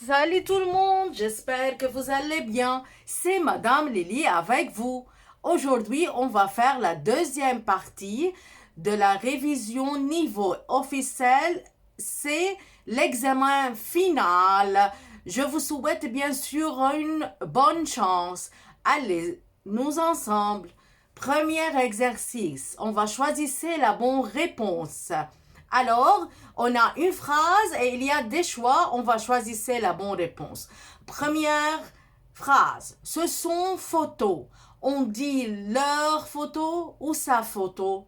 Salut tout le monde, j'espère que vous allez bien. C'est Madame Lily avec vous. Aujourd'hui, on va faire la deuxième partie de la révision niveau officiel. C'est l'examen final. Je vous souhaite bien sûr une bonne chance. Allez, nous ensemble. Premier exercice, on va choisir la bonne réponse. Alors, on a une phrase et il y a des choix. On va choisir la bonne réponse. Première phrase. Ce sont photos. On dit leur photo ou sa photo.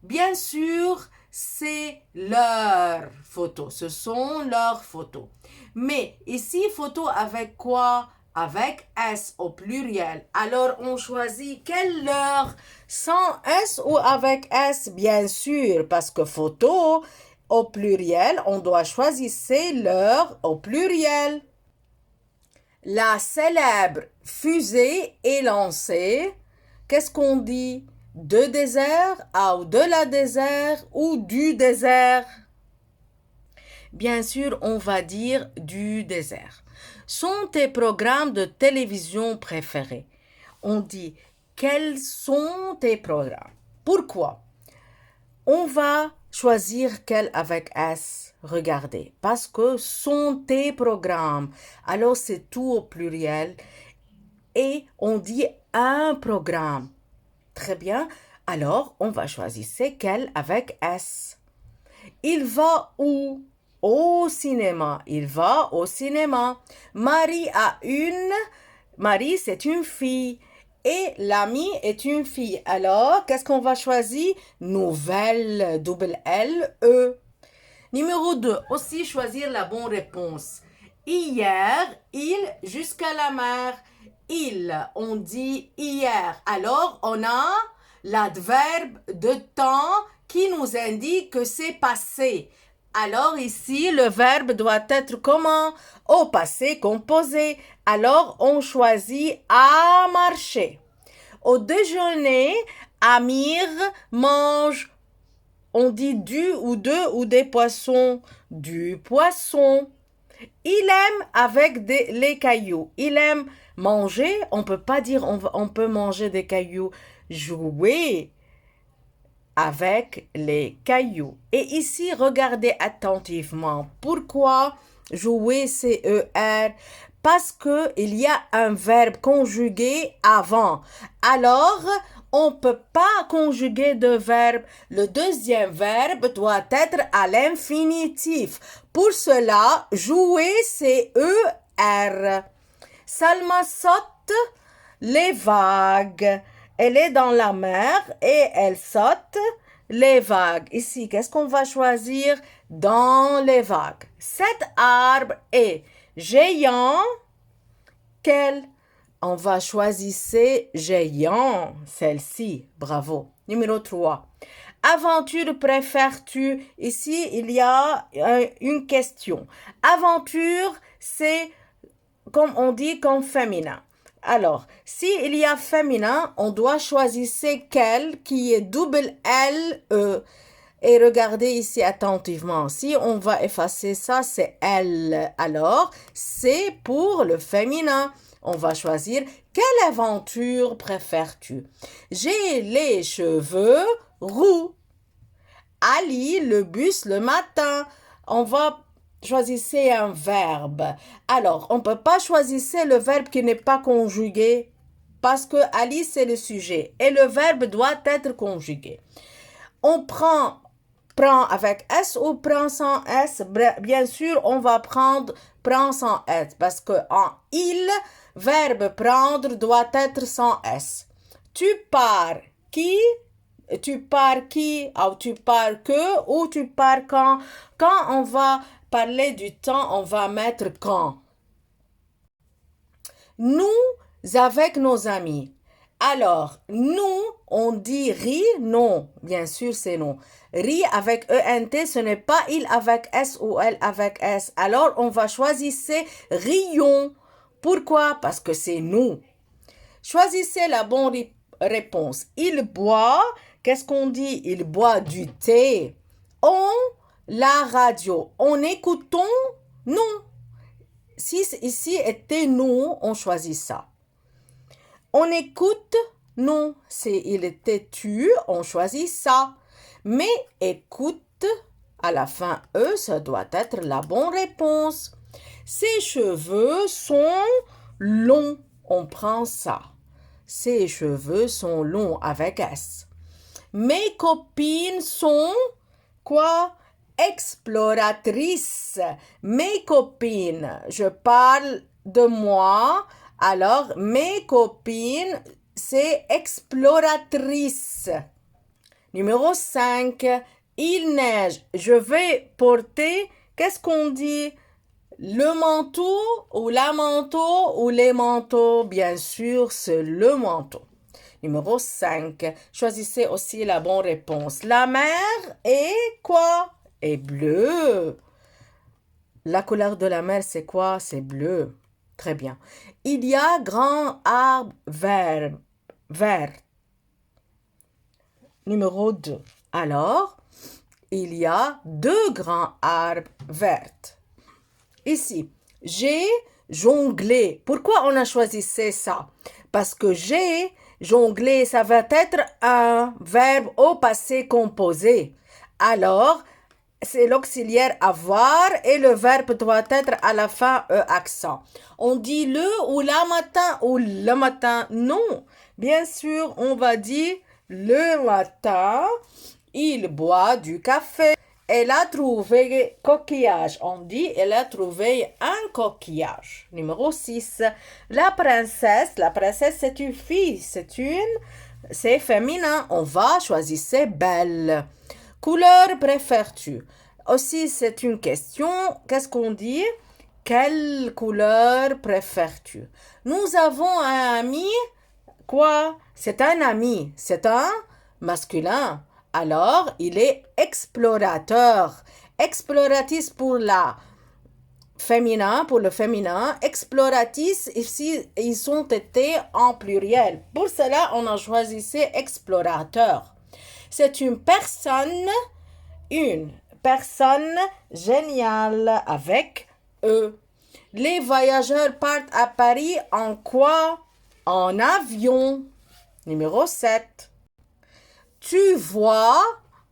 Bien sûr, c'est leur photo. Ce sont leurs photos. Mais ici, photo avec quoi? Avec S au pluriel. Alors, on choisit quelle leur? Sans S ou avec S? Bien sûr, parce que photo au pluriel, on doit choisir leur au pluriel. La célèbre fusée est lancée. Qu'est-ce qu'on dit? De désert, ou de la désert ou du désert? Bien sûr, on va dire du désert. Sont tes programmes de télévision préférés? On dit quels sont tes programmes? Pourquoi? On va choisir quel avec S. Regardez, parce que sont tes programmes. Alors c'est tout au pluriel et on dit un programme. Très bien. Alors on va choisir quel avec S. Il va où? Au cinéma. Il va au cinéma. Marie, c'est une fille. Et l'amie est une fille. Alors, qu'est-ce qu'on va choisir? Nouvelle, double L, E. Numéro 2. Aussi choisir la bonne réponse. Hier, il jusqu'à la mer. Il, on dit hier. Alors, on a l'adverbe de temps qui nous indique que c'est passé. Alors ici, le verbe doit être comment? Au passé composé. Alors, on choisit à marcher. Au déjeuner, Amir mange, on dit du ou de ou des poissons. Du poisson. Il aime avec les cailloux. Il aime manger. On peut pas dire on peut manger des cailloux. Jouer avec les cailloux. Et ici, regardez attentivement. Pourquoi jouer CER? Parce qu'il y a un verbe conjugué avant. Alors, on ne peut pas conjuguer de verbe. Le deuxième verbe doit être à l'infinitif. Pour cela, jouer CER. Salma saute les vagues. Elle est dans la mer et elle saute les vagues. Ici, qu'est-ce qu'on va choisir? Dans les vagues. Cet arbre est géant. Quel? On va choisir géant. Celle-ci. Bravo. Numéro 3. Aventure préfères-tu? Ici, il y a une question. Aventure, c'est comme on dit comme féminin. Alors, s'il y a féminin, on doit choisir quel qui est double L, E. Et regardez ici attentivement. Si on va effacer ça, c'est L. Alors, c'est pour le féminin. On va choisir quelle aventure préfères-tu? J'ai les cheveux roux. Ali, le bus le matin. On va choisir un verbe. Alors, on ne peut pas choisir le verbe qui n'est pas conjugué parce que Ali, c'est le sujet et le verbe doit être conjugué. On prend avec S ou prend sans S. Bien sûr, on va prendre prend sans S parce que en il, verbe prendre doit être sans S. Tu pars qui? Tu pars qui? Ou tu pars que? Ou tu pars quand? Quand on va parler du temps, on va mettre quand. Nous, avec nos amis. Alors, nous, on dit ri, non. Bien sûr, c'est non. Ri avec ENT, ce n'est pas il avec S ou elle avec S. Alors, on va choisir rions. Pourquoi? Parce que c'est nous. Choisissez la bonne réponse. Il boit, qu'est-ce qu'on dit? Il boit du thé. On, la radio. On écoutons? Non. Si ici était nous, on choisit ça. On écoute, non. Si il était tu, on choisit ça. Mais écoute, à la fin, ça doit être la bonne réponse. Ses cheveux sont longs. On prend ça. Ses cheveux sont longs avec S. Mes copines sont quoi? Exploratrices. Mes copines. Je parle de moi. Alors, mes copines, c'est exploratrice. Numéro 5. Il neige. Je vais porter, qu'est-ce qu'on dit? Le manteau ou la manteau ou les manteaux? Bien sûr, c'est le manteau. Numéro 5. Choisissez aussi la bonne réponse. La mer est quoi? Est bleue. La couleur de la mer, c'est quoi? C'est bleu. Très bien. Il y a grand arbre vert. Numéro 2. Alors, il y a 2 grands arbres verts. Ici, j'ai jonglé. Pourquoi on a choisi ça? Parce que j'ai jonglé, ça va être un verbe au passé composé. Alors, c'est l'auxiliaire avoir et le verbe doit être à la fin accent. On dit le ou la matin ou le matin. Non, bien sûr, on va dire le matin, il boit du café. Elle a trouvé coquillage. On dit elle a trouvé un coquillage. Numéro 6. La princesse c'est une fille, c'est féminin. On va choisir belle. Couleur préfères-tu? Aussi, c'est une question. Qu'est-ce qu'on dit? Quelle couleur préfères-tu? Nous avons un ami. Quoi? C'est un ami. C'est un masculin. Alors, il est explorateur. Exploratrice pour le féminin. Exploratrice, ici, ils ont été en pluriel. Pour cela, on a choisi explorateur. C'est une personne géniale avec eux. Les voyageurs partent à Paris en quoi? En avion. Numéro 7. Tu vois,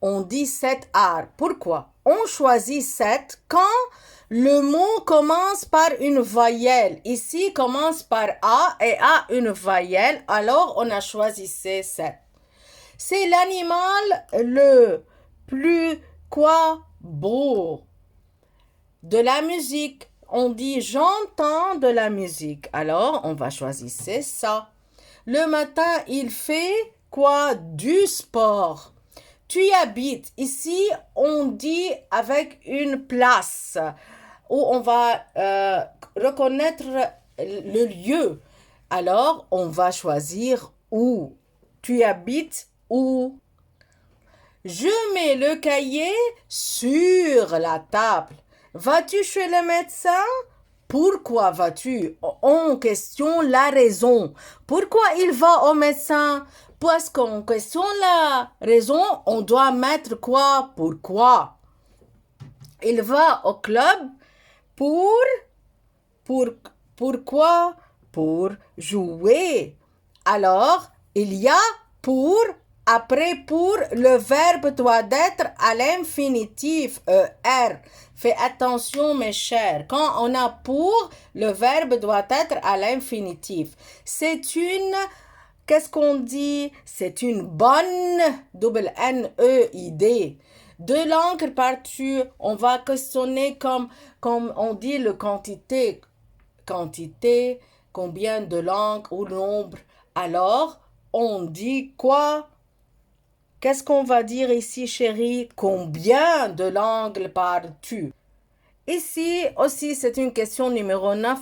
on dit 7 arbres. Pourquoi? On choisit 7 quand le mot commence par une voyelle. Ici, commence par A et a une voyelle. Alors, on a choisi 7. C'est l'animal le plus beau. De la musique. On dit j'entends de la musique. Alors, on va choisir ça. Le matin, il fait quoi? Du sport. Tu y habites. Ici, on dit avec une place où on va reconnaître le lieu. Alors, on va choisir où. Tu y habites où? Je mets le cahier sur la table. Vas-tu chez le médecin? Pourquoi vas-tu? On questionne la raison. Pourquoi il va au médecin? Parce qu'on questionne la raison, on doit mettre quoi? Pourquoi? Il va au club pourquoi? Pour jouer. Alors, il y a pour. Après, pour, le verbe doit être à l'infinitif, ER. Fais attention, mes chers. Quand on a pour, le verbe doit être à l'infinitif. C'est une, qu'est-ce qu'on dit? C'est une bonne, double N-E-I-D. De l'encre par-dessus, on va questionner comme on dit le quantité. Quantité, combien de l'encre ou nombre. Alors, on dit quoi? Qu'est-ce qu'on va dire ici, chérie? Combien de l'angle parles-tu? Ici aussi, c'est une question numéro 9,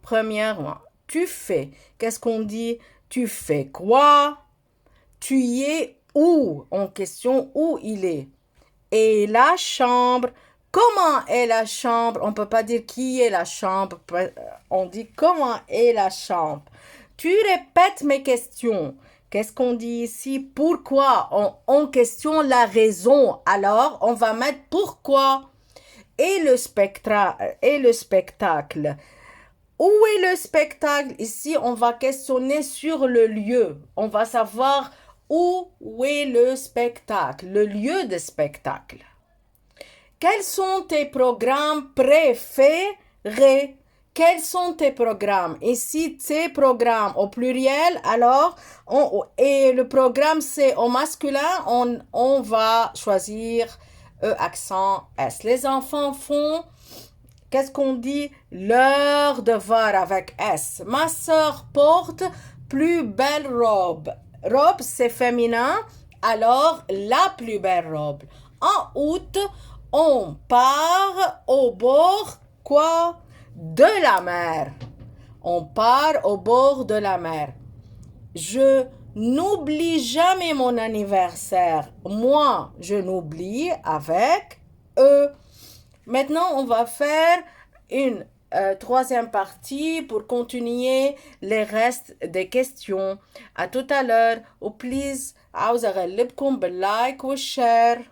premièrement. Tu fais. Qu'est-ce qu'on dit? Tu fais quoi? Tu y es où? En question, où il est? Et la chambre. Comment est la chambre? On ne peut pas dire qui est la chambre. On dit comment est la chambre. Tu répètes mes questions. Qu'est-ce qu'on dit ici? Pourquoi? On questionne la raison. Alors, on va mettre pourquoi. et le spectacle. Où est le spectacle? Ici, on va questionner sur le lieu. On va savoir où est le spectacle, le lieu de spectacle. Quels sont tes programmes préférés? Quels sont tes programmes? Ici, tes programmes au pluriel, alors, et le programme c'est au masculin, on va choisir E accent S. Les enfants font, qu'est-ce qu'on dit? Leur devoir avec S. Ma soeur porte plus belle robe. Robe, c'est féminin, alors la plus belle robe. En août, on part au bord, quoi? De la mer. On part au bord de la mer. Je n'oublie jamais mon anniversaire. Moi, je n'oublie avec E. Maintenant, on va faire une troisième partie pour continuer les restes des questions. À tout à l'heure. Ou please, عاوزة أغلبكم باللايك والشير.